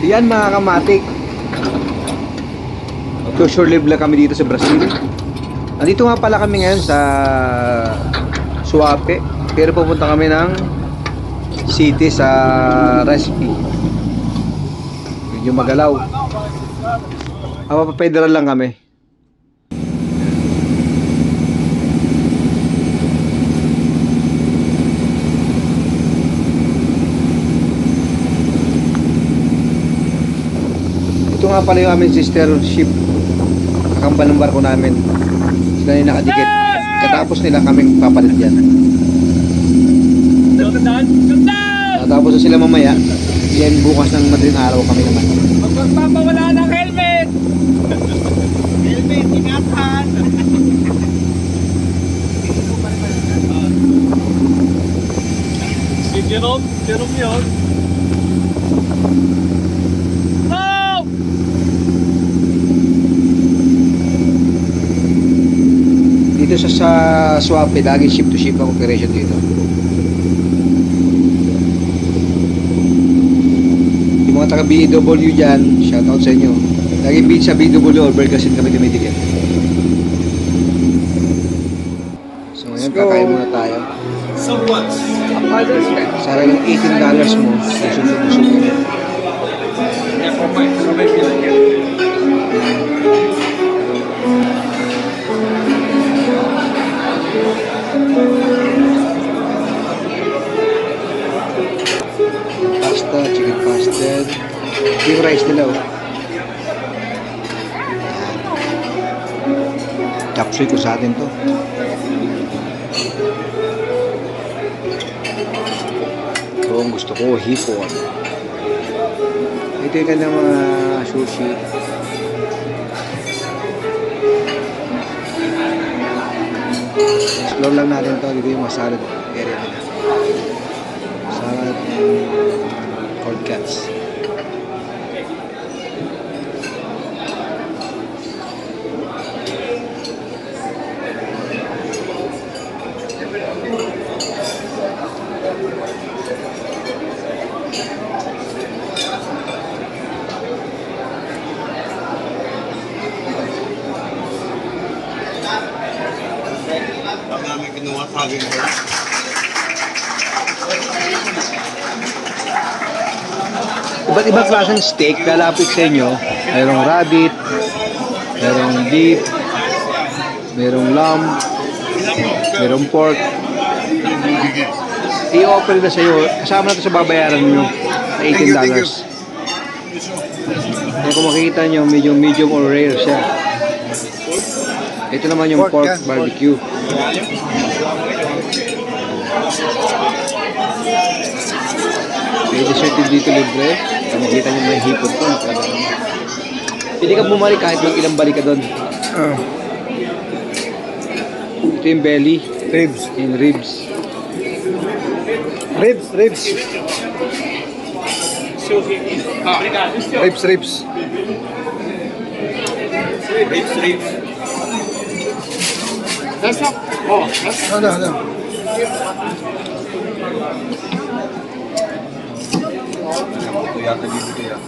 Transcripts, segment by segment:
Yan mga kamatik. So short live lang kami dito sa Brazil. Nandito nga pala kami ngayon sa Suape. Pero pupunta kami ng city sa Recipe. Medyo magalaw. Federal lang kami. Ito nga pala yung aming sister ship. Kakamba ng barko namin. Sila yung nakadikit. Katapos nila kaming papalit yan. Natapos na sila mamaya. Yan bukas ng madaling araw kami naman. Magpapawala ng helmet! Helmet, ingatan! Si Jerome yun. Dito sa Suape, lagi ship to ship ang operation dito. Yung mga taga BW dyan, shoutout sa inyo. Lagi beach sa BW or Bergasin kami dumidikit. So ngayon, kakain muna tayo. Sara yung $18 mo, busog-busog mo. Pasta, chicken pastel. Yung rice nila oh. Chapsuy ko sa atin to. Ito ang gusto ko, hipon. Ito yung kanyang mga sushi. Explore lang natin to. Dito yung mga salad area nila. Salad and cold cuts. Namin kinuha saging ko. Iba't ibang klaseng steak lalapit sa inyo. Merong rabbit, merong beef, merong lamb, merong pork. I-offer na sa iyo. Kasama na ito sa babayaran nyo na $18. Kaya kung makikita nyo, medium or rare siya. Ito naman yung pork barbecue. May dessert din dito libre. Kung makita nyo may hipon ko. Pili ka bumalik kahit mag ilang balik ka doon. Ito yung belly. Ribs. Yung ribs. Ribs. Ribs. That's not. Oh, that's Ano. Ito yata dito yan.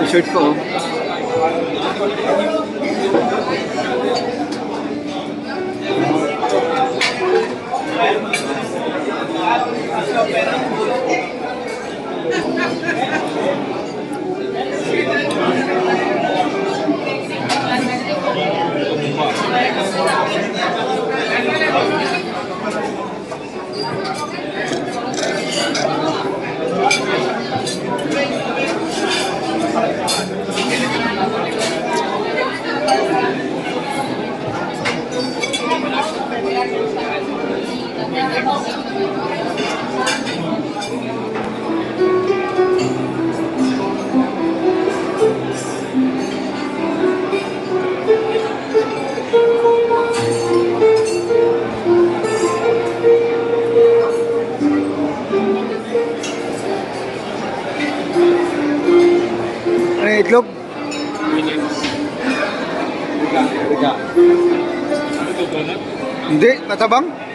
Shirt ko. Ito, donut? Hindi, matabang.